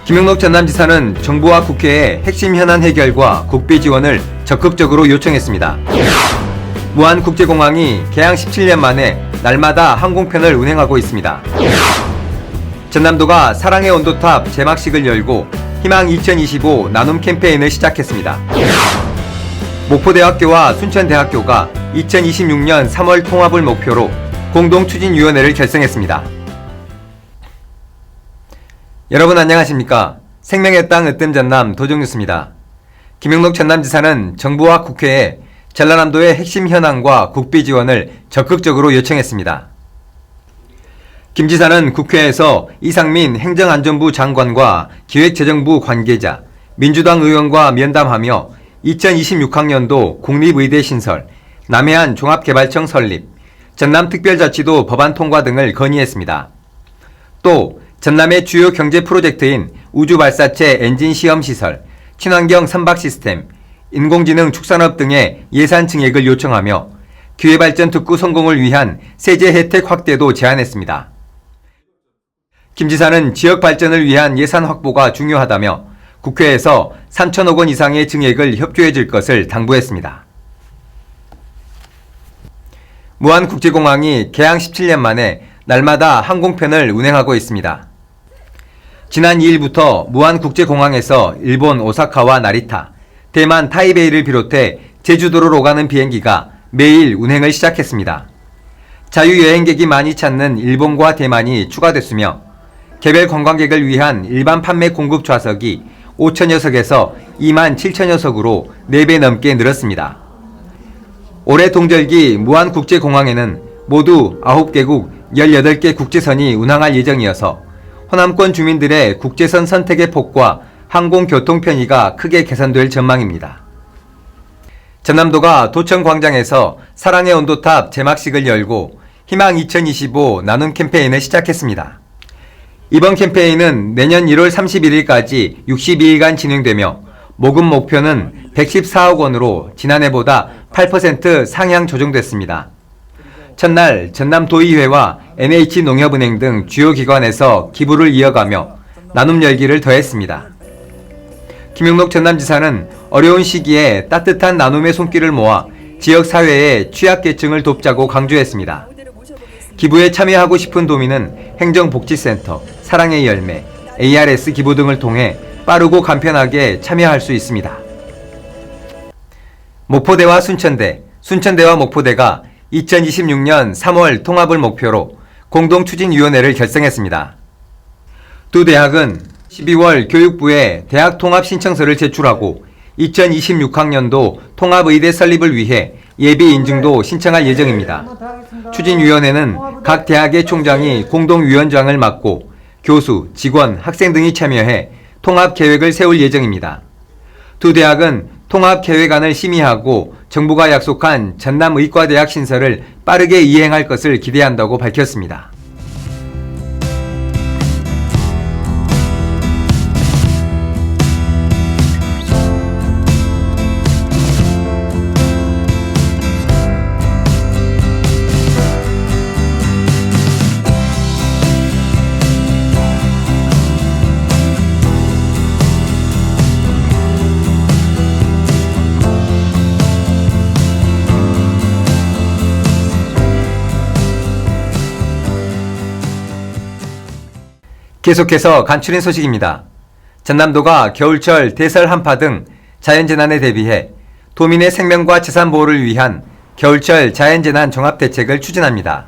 김영록 전남지사는 정부와 국회에 핵심 현안 해결과 국비 지원을 적극적으로 요청했습니다. 무안국제공항이 개항 17년 만에 날마다 항공편을 운행하고 있습니다. 전남도가 사랑의 온도탑 개막식을 열고 희망 2025 나눔 캠페인을 시작했습니다. 목포대학교와 순천대학교가 2026년 3월 통합을 목표로 공동추진위원회를 결성했습니다. 여러분 안녕하십니까? 생명의 땅 으뜸 전남 도정뉴스입니다. 김영록 전남지사는 정부와 국회에 전라남도의 핵심 현안과 국비 지원을 적극적으로 요청했습니다. 김 지사는 국회에서 이상민 행정안전부 장관과 기획재정부 관계자, 민주당 의원과 면담하며 2026학년도 국립의대 신설, 남해안 종합개발청 설립, 전남특별자치도 법안 통과 등을 건의했습니다. 또 전남의 주요 경제 프로젝트인 우주발사체 엔진 시험시설, 친환경 선박 시스템, 인공지능 축산업 등의 예산 증액을 요청하며 기회발전 특구 성공을 위한 세제 혜택 확대도 제안했습니다. 김 지사는 지역 발전을 위한 예산 확보가 중요하다며 국회에서 3천억 원 이상의 증액을 협조해 줄 것을 당부했습니다. 무안국제공항이 개항 17년 만에 날마다 항공편을 운행하고 있습니다. 지난 2일부터 무안국제공항에서 일본 오사카와 나리타, 대만 타이베이를 비롯해 제주도로 오가는 비행기가 매일 운행을 시작했습니다. 자유여행객이 많이 찾는 일본과 대만이 추가됐으며 개별 관광객을 위한 일반 판매 공급 좌석이 5,000여석에서 27,000여석으로 4배 넘게 늘었습니다. 올해 동절기 무안국제공항에는 모두 9개국 18개 국제선이 운항할 예정이어서 호남권 주민들의 국제선 선택의 폭과 항공교통 편의가 크게 개선될 전망입니다. 전남도가 도청광장에서 사랑의 온도탑 개막식을 열고 희망 2025 나눔 캠페인을 시작했습니다. 이번 캠페인은 내년 1월 31일까지 62일간 진행되며 모금 목표는 114억 원으로 지난해보다 8% 상향 조정됐습니다. 첫날 전남도의회와 NH농협은행 등 주요 기관에서 기부를 이어가며 나눔 열기를 더했습니다. 김영록 전남지사는 어려운 시기에 따뜻한 나눔의 손길을 모아 지역사회의 취약계층을 돕자고 강조했습니다. 기부에 참여하고 싶은 도민은 행정복지센터, 사랑의 열매, ARS 기부 등을 통해 빠르고 간편하게 참여할 수 있습니다. 목포대와 순천대, 순천대와 목포대가 2026년 3월 통합을 목표로 공동추진위원회를 결성했습니다. 두 대학은 12월 교육부에 대학 통합 신청서를 제출하고 2026학년도 통합의대 설립을 위해 예비 인증도 신청할 예정입니다. 추진위원회는 각 대학의 총장이 공동위원장을 맡고 교수, 직원, 학생 등이 참여해 통합 계획을 세울 예정입니다. 두 대학은 통합 계획안을 심의하고 정부가 약속한 전남의과대학 신설을 빠르게 이행할 것을 기대한다고 밝혔습니다. 계속해서 간추린 소식입니다. 전남도가 겨울철 대설 한파 등 자연재난에 대비해 도민의 생명과 재산 보호를 위한 겨울철 자연재난 종합대책을 추진합니다.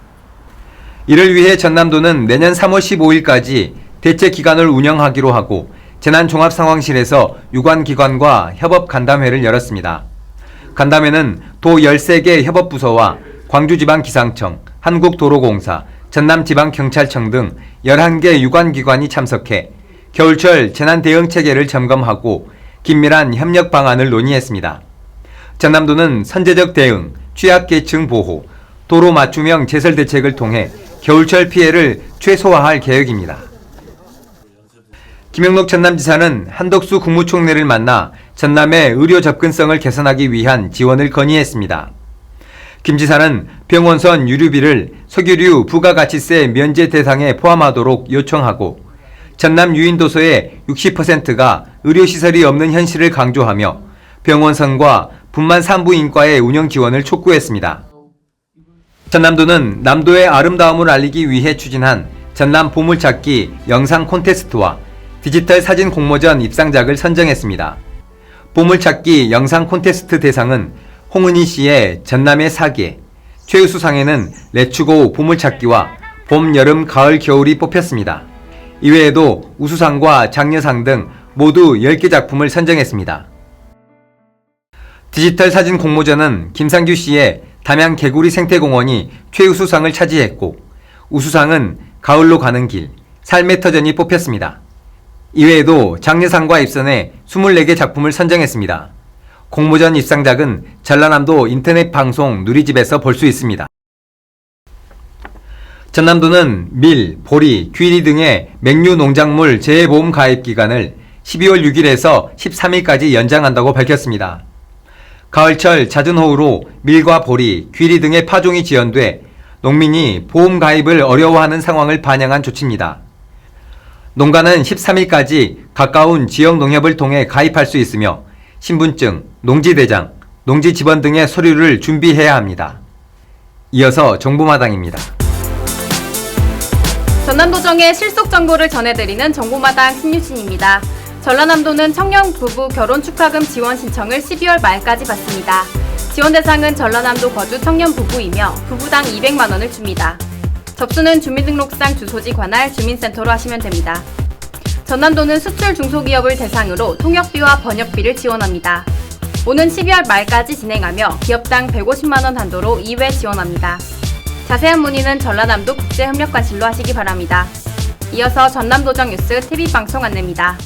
이를 위해 전남도는 내년 3월 15일까지 대책기간을 운영하기로 하고 재난종합상황실에서 유관기관과 협업간담회를 열었습니다. 간담회는 도 13개 협업부서와 광주지방기상청, 한국도로공사, 전남지방경찰청 등 11개 유관기관이 참석해 겨울철 재난대응체계를 점검하고 긴밀한 협력 방안을 논의했습니다. 전남도는 선제적 대응, 취약계층 보호, 도로 맞춤형 제설 대책을 통해 겨울철 피해를 최소화할 계획입니다. 김영록 전남지사는 한덕수 국무총리를 만나 전남의 의료 접근성을 개선하기 위한 지원을 건의했습니다. 김 지사는 병원선 유류비를 석유류 부가가치세 면제 대상에 포함하도록 요청하고 전남 유인도소의 60%가 의료시설이 없는 현실을 강조하며 병원선과 분만 산부인과의 운영 지원을 촉구했습니다. 전남도는 남도의 아름다움을 알리기 위해 추진한 전남 보물찾기 영상 콘테스트와 디지털 사진 공모전 입상작을 선정했습니다. 보물찾기 영상 콘테스트 대상은 홍은희 씨의 전남의 사계, 최우수상에는 레츠고 보물찾기와 봄, 여름, 가을, 겨울이 뽑혔습니다. 이외에도 우수상과 장려상 등 모두 10개 작품을 선정했습니다. 디지털 사진 공모전은 김상규 씨의 담양 개구리 생태공원이 최우수상을 차지했고 우수상은 가을로 가는 길, 삶의 터전이 뽑혔습니다. 이외에도 장려상과 입선해 24개 작품을 선정했습니다. 공모전 입상작은 전라남도 인터넷 방송 누리집에서 볼 수 있습니다. 전남도는 밀, 보리, 귀리 등의 맹류 농작물 재해보험 가입 기간을 12월 6일에서 13일까지 연장한다고 밝혔습니다. 가을철 잦은 호우로 밀과 보리, 귀리 등의 파종이 지연돼 농민이 보험 가입을 어려워하는 상황을 반영한 조치입니다. 농가는 13일까지 가까운 지역 농협을 통해 가입할 수 있으며 신분증, 농지대장, 농지지번 등의 서류를 준비해야 합니다. 이어서 정보마당입니다. 전남도정의 실속 정보를 전해드리는 정보마당 신유진입니다. 전라남도는 청년 부부 결혼 축하금 지원 신청을 12월 말까지 받습니다. 지원 대상은 전라남도 거주 청년 부부이며 부부당 200만 원을 줍니다. 접수는 주민등록상 주소지 관할 주민센터로 하시면 됩니다. 전남도는 수출 중소기업을 대상으로 통역비와 번역비를 지원합니다. 오는 12월 말까지 진행하며 기업당 150만 원 한도로 2회 지원합니다. 자세한 문의는 전라남도 국제협력관실로 하시기 바랍니다. 이어서 전남도정 뉴스 TV방송 안내입니다.